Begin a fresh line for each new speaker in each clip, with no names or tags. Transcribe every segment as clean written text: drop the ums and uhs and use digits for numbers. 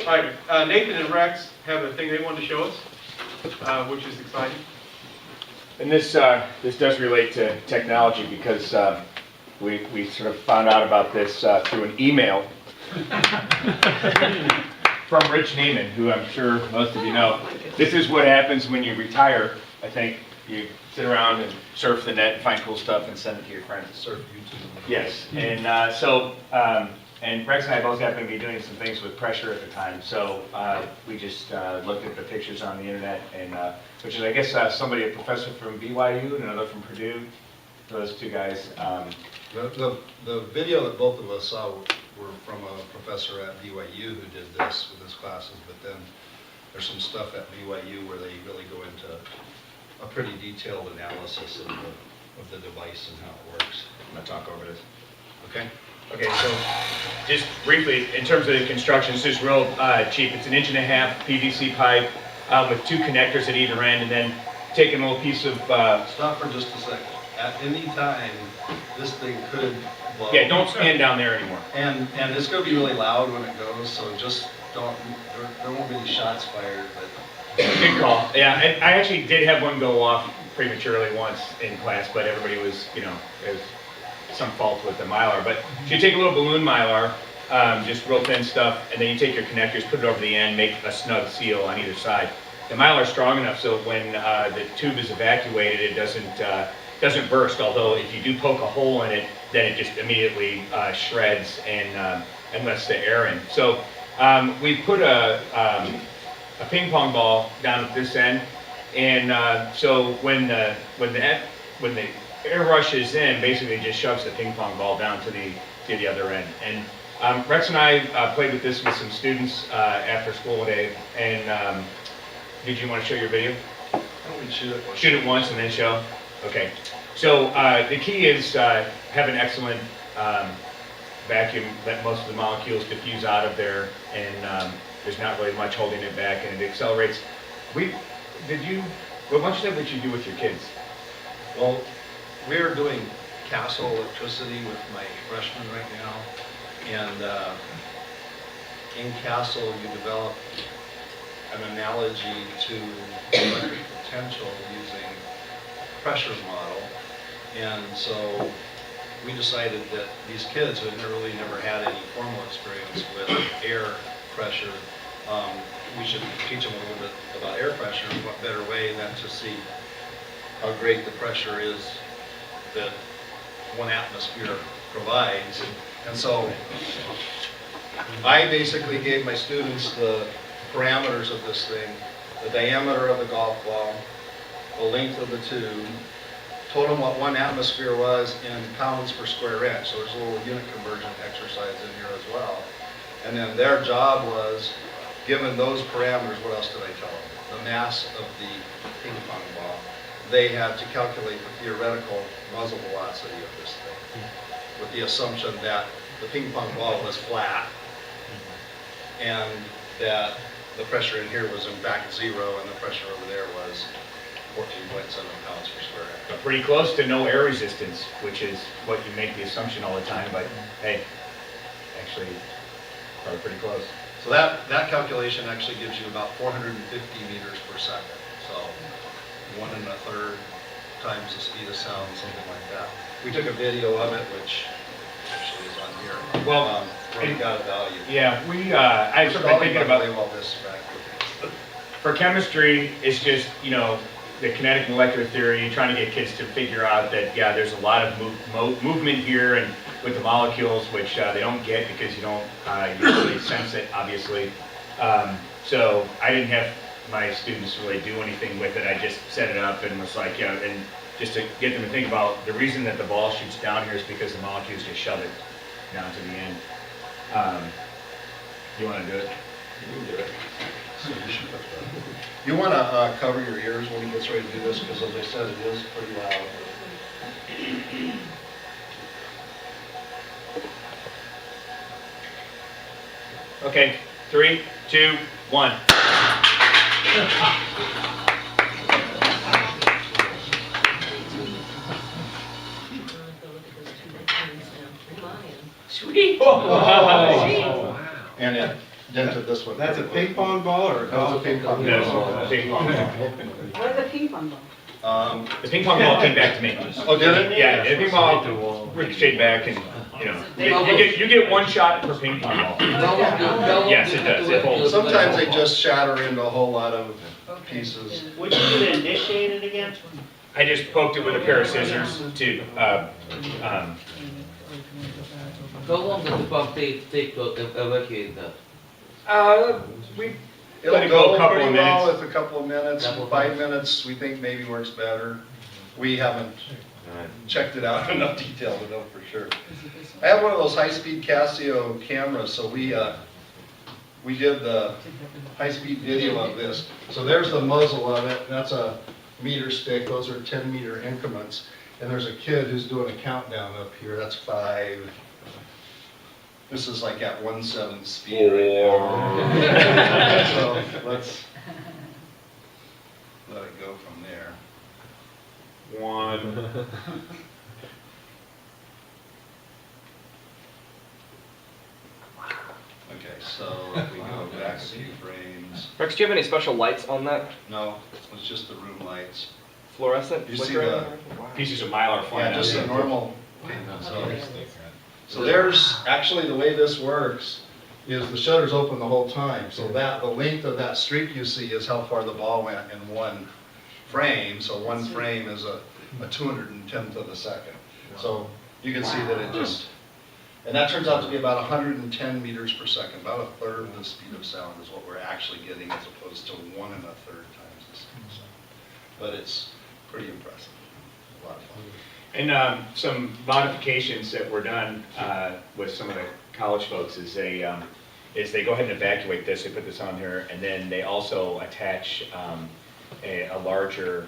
All right, Nathan and Rex have a thing they wanted to show us, which is exciting.
And this does relate to technology because we sort of found out about this through an email from Rich Neiman, who I'm sure most of you know. This is what happens when you retire, I think. You sit around and surf the net and find cool stuff and send it to your friends.
Surf YouTube.
Yes, and and Rex and I both happened to be doing some things with pressure at the time, so we just looked at the pictures on the internet, and which is, I guess, somebody, a professor from BYU and another from Purdue, those two guys.
The video that both of us saw were from a professor at BYU who did this with his classes, but then there's some stuff at BYU where they really go into a pretty detailed analysis of the device and how it works.
I'm going to talk over this.
Okay?
Okay, so just briefly, in terms of the construction, it's just real cheap. It's 1.5 inch PVC pipe with 2 connectors at either end, and then taking a little piece of...
Stop for just a second. At any time, this thing could blow.
Yeah, don't stand down there anymore.
And it's going to be really loud when it goes, so just don't, there won't be any shots fired, but...
Good call. Yeah, I actually did have one go off prematurely once in class, but everybody was, you know, there's some fault with the Mylar. But you take a little balloon Mylar, just real thin stuff, and then you take your connectors, put it over the end, make a snug seal on either side. The Mylar's strong enough so when the tube is evacuated, it doesn't burst, although if you do poke a hole in it, then it just immediately shreds and lets the air in. So we put a ping pong ball down at this end, and so when the air rushes in, basically just shoves the ping pong ball down to the other end. And Rex and I played with this with some students after school today. And did you want to show your video?
Why don't we shoot it?
Shoot it once and then show. Okay. So the key is have an excellent vacuum, let most of the molecules diffuse out of there, and there's not really much holding it back, and it accelerates. What much did you do with your kids?
Well, we're doing castle electricity with my freshmen right now, and in castle you develop an analogy to electric potential using pressure model, and so we decided that these kids who had really never had any formal experience with air pressure, we should teach them a little bit about air pressure, and what better way than to see how great the pressure is that 1 atmosphere provides. And so I basically gave my students the parameters of this thing, the diameter of the golf ball, the length of the tube, told them what 1 atmosphere was in pounds per square inch. So there's a little unit conversion exercise in here as well. And then their job was, given those parameters, what else did I tell them? The mass of the ping pong ball. They had to calculate the theoretical muzzle velocity of this thing, with the assumption that the ping pong ball was flat, and that the pressure in here was in fact 0, and the pressure over there was 14.7 pounds per square inch.
But pretty close to no air resistance, which is what you make the assumption all the time, but hey, actually, probably pretty close.
So that calculation actually gives you about 450 meters per second. So 1 1/3 times the speed of sound, something like that. We took a video of it, which actually is on here.
Well,
it got a value.
Yeah, I've sort of been thinking about
all this back.
For chemistry, it's just, you know, the kinetic molecular theory, trying to get kids to figure out that, yeah, there's a lot of movement here and with the molecules, which they don't get because you don't usually sense it, obviously. So I didn't have my students really do anything with it. I just set it up and was like, yeah, and just to get them to think about the reason that the ball shoots down here is because the molecules just shove it down to the end. You want to do it?
You can do it. You want to cover your ears when he gets ready to do this, because as I said, it is pretty loud.
Okay, 3, 2, 1.
Sweet.
Oh.
And
dented this one.
That's a ping pong ball or a
That was
golf?
a ping pong
No,
ball.
ping pong ball.
Where's the ping pong ball?
The ping pong ball came back to me.
Oh, did it?
Yeah, the ping pong ball ricocheted back and, you know, you get one shot per ping pong ball. Yes, it does. It holds.
Sometimes they just shatter into a whole lot of pieces.
Would you do to initiate it again?
I just poked it with a pair of scissors to,
How long does the pump take to evacuate that?
we
It'll
let it go
go
a couple
pretty
of
well
minutes.
with a couple of minutes.
Couple of
5 minutes, we think maybe works better. We haven't checked it out in enough detail to know for sure. I have one of those high-speed Casio cameras, so we did the high-speed video of this. So there's the muzzle of it, that's a meter stick, those are 10-meter increments. And there's a kid who's doing a countdown up here, that's 5. This is like at 1/7 speed right now. So let's let it go from there.
1.
Okay, so if we go back a few frames.
Rex, do you have any special lights on that?
No, it's just the room lights.
Fluorescent?
You see
flickering?
Pieces of mylar flying
Yeah,
out
just
there.
a normal. So there's, actually the way this works is the shutter's open the whole time. So that, the length of that streak you see is how far the ball went in one frame. So one frame is a 210th of a second. So you can see that it just, and that turns out to be about 110 meters per second, about a third of the speed of sound is what we're actually getting as opposed to 1 1/3 times the speed of sound. But it's pretty impressive, a lot of fun.
And some modifications that were done with some of the college folks is they go ahead and evacuate this, they put this on here, and then they also attach a larger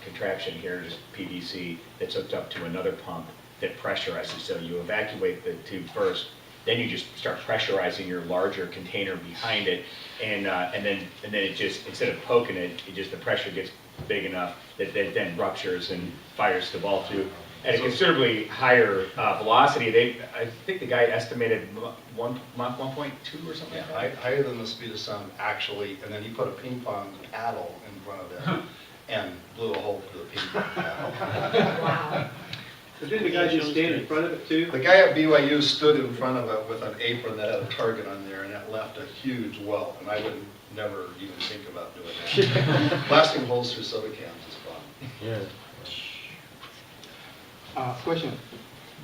contraption here, just PVC, that's hooked up to another pump that pressurizes. So you evacuate the tube first, then you just start pressurizing your larger container behind it, and then it just, instead of poking it, the pressure gets big enough that it then ruptures and fires the ball through at a considerably higher velocity. I think the guy estimated 1.2 or something like that.
Higher than the speed of sound actually, and then he put a ping pong paddle in front of it and blew a hole through the ping pong paddle.
Wow.
So didn't the guy just stand in front of it too?
The guy at BYU stood in front of it with an apron that had a target on there, and it left a huge welt, and I would never even think about doing that. Blasting holes through soda cans is fun.
Question,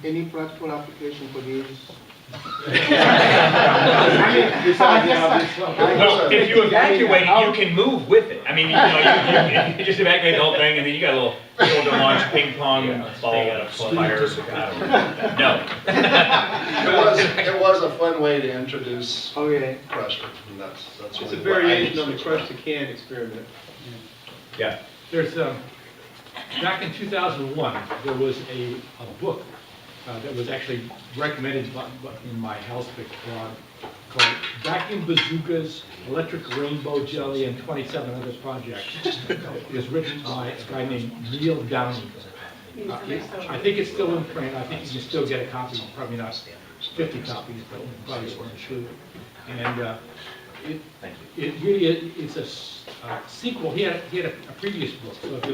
any practical application for these?
Well, if you evacuate it, you can move with it. I mean, you just evacuate the whole thing, and then you got a little to launch ping pong ball fires. No.
It was a fun way to introduce
Okay.
pressure, and that's
It's a
really what I
variation on the
use.
crush the can experiment.
Yeah.
There's, back in 2001, there was a book that was actually recommended in my house blog called Vacuum Bazookas, Electric Rainbow Jelly, and 27 Other Projects. It was written by a guy named Neil Downey. I think it's still in print. I think you can still get a copy, probably not 50 copies, but probably one or two. And it really it's a sequel. He had a previous book. So if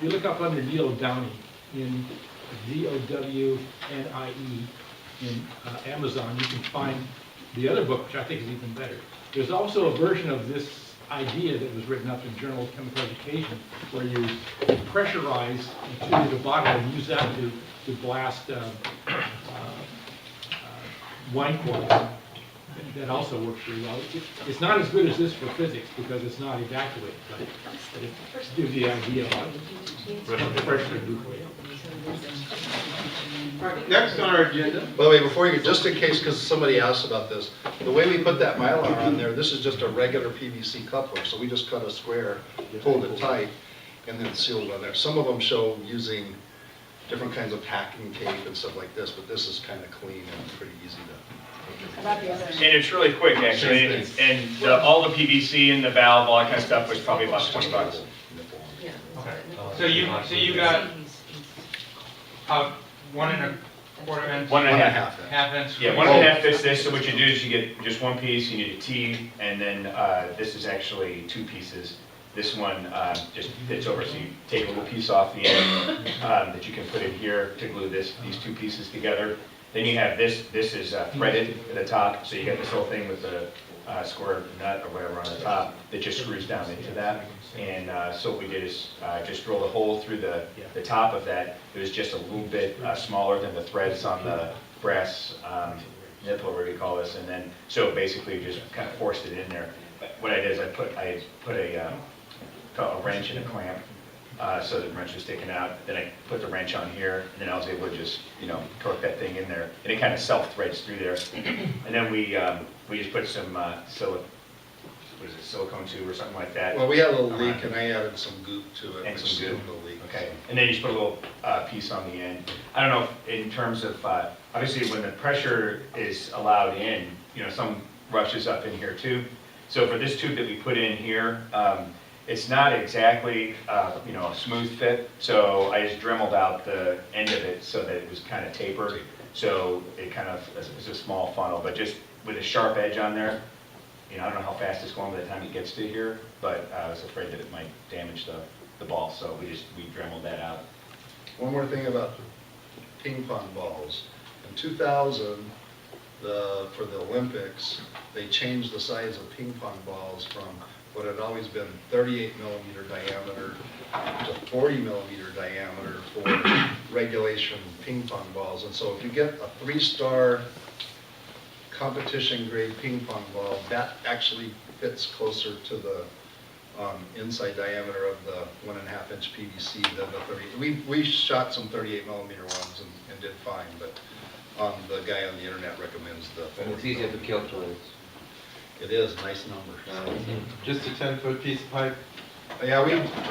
you look up under Neil Downey in DOWNIE in Amazon, you can find the other book, which I think is even better. There's also a version of this idea that was written up in Journal of Chemical Education, where you pressurize into the bottle and use that to blast wine corks. That also works really well. It's not as good as this for physics because it's not evacuated, but it gives you the idea of what the pressure can do for you.
All right, next on our agenda.
By the way, before you, just in case, because somebody asked about this, the way we put that Mylar on there, this is just a regular PVC coupler, so we just cut a square, pulled it tight, and then sealed on there. Some of them show using different kinds of packing tape and stuff like this, but this is kind of clean and pretty easy to.
About the other.
And it's really quick, actually, and all the PVC and the valve, all that kind of stuff was probably about $20.
Yeah.
So you got 1
Quarter inch.
One and a half.
Half inch.
Yeah, 1.5 fits this, so what you do is you get just one piece, you need a T, and then this is actually two pieces. This one just fits over, so you take a little piece off the end that you can put in here to glue these two pieces together. Then you have this is threaded at the top, so you got this whole thing with the square nut or whatever on the top that just screws down into that. And so what we did is just drilled a hole through the top of that. It was just a little bit smaller than the threads on the brass nipple, or whatever you call this, and then so basically just kind of forced it in there. But what I did is I put a wrench and a clamp, so the wrench was taken out. Then I put the wrench on here, and then I was able to just torque that thing in there, and it kind of self-threads through there. And then we just put some silicone tube or something like that.
Well, we had a little leak and I added some goop to it.
And
which
some goop.
sealed the leak.
Okay, and then you just put a little piece on the end. I don't know, if in terms of, obviously when the pressure is allowed in, some rushes up in here too. So for this tube that we put in here, it's not exactly, a smooth fit. So I just dremeled out the end of it so that it was kind of tapered. So it kind of is a small funnel, but just with a sharp edge on there. I don't know how fast it's going by the time it gets to here, but I was afraid that it might damage the ball, so we dremeled that out.
One more thing about ping pong balls. In 2000, for the Olympics, they changed the size of ping pong balls from what had always been 38 millimeter diameter to 40 millimeter diameter for regulation ping pong balls. And so if you get a 3-star competition grade ping pong ball, that actually fits closer to the inside diameter of the 1.5 inch PVC than the 30. We shot some 38 millimeter ones and did fine, but the guy on the internet recommends the 40.
And it's easier to calculate.
It is, nice number.
Just a 10-foot piece of pipe.
Yeah,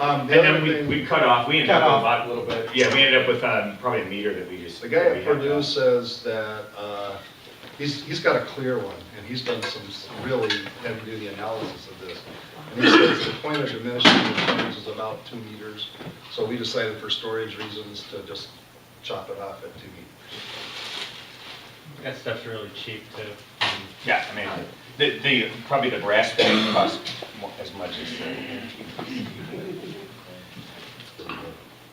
And then we cut off, we ended
Cut
up
off
with about
a little bit.
Yeah, we ended up with probably a meter that we just.
The guy
that we
at
had
Purdue
done.
says that he's got a clear one, and he's done some really heavy-duty analysis of this. And he says the point of diminishing returns is about 2 meters. So we decided for storage reasons to just chop it off at 2 meters.
That stuff's really cheap too.
Yeah, I mean, probably the brass plate costs as much as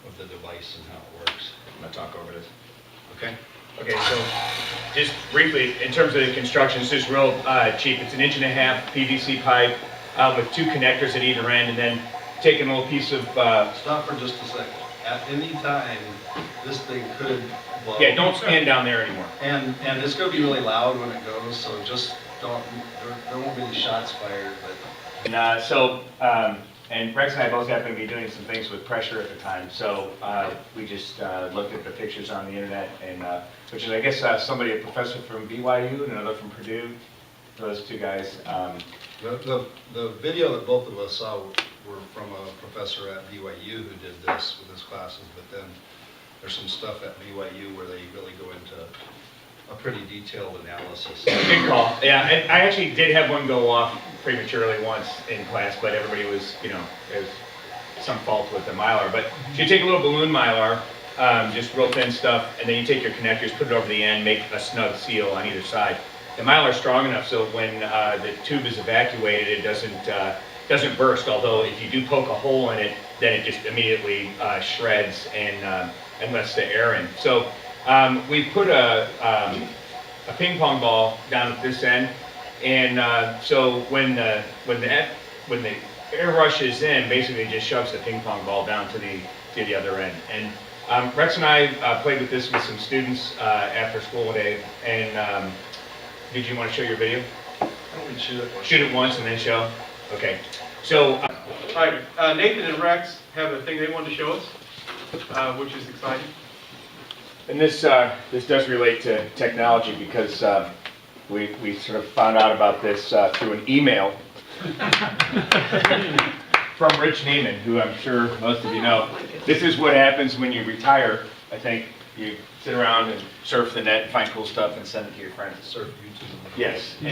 Of the device and how it works.
I'm gonna talk over this.
Okay?
Okay, so just briefly, in terms of the construction, this is real cheap. It's 1.5 inch PVC pipe with 2 connectors at either end, and then taking a little piece of,
Stop for just a second. At any time, this thing could blow.
yeah, don't stand down there anymore.
And it's gonna be really loud when it goes, so just don't, there won't be any shots fired, but
And and Rex and I both happen to be doing some things with pressure at the time, so we just looked at the pictures on the internet, and which is, I guess, somebody, a professor from BYU and another from Purdue, those two guys.
The video that both of us saw were from a professor at BYU who did this with his classes, but then there's some stuff at BYU where they really go into a pretty detailed analysis.
Good call. Yeah, I actually did have one go off prematurely once in class, but everybody was, there was some fault with the mylar. But you take a little balloon mylar, just real thin stuff, and then you take your connectors, put it over the end, make a snug seal on either side. The mylar is strong enough so when the tube is evacuated, it doesn't burst. Although if you do poke a hole in it, then it just immediately shreds and lets the air in. So we put a ping pong ball down at this end, and so when the air rushes in, basically it just shoves the ping pong ball down to the other end. And Rex and I played with this with some students after school today. And did you want to show your video?
why don't we shoot it?
Shoot it once and then show. Okay. So.
All right, Nathan and Rex have a thing they wanted to show us, which is exciting.
And this does relate to technology because we sort of found out about this through an email from Rich Neiman, who I'm sure most of you know. This is what happens when you retire, I think. You sit around and surf the net, find cool stuff, and send it to your friends.
Surf YouTube.
Yes. And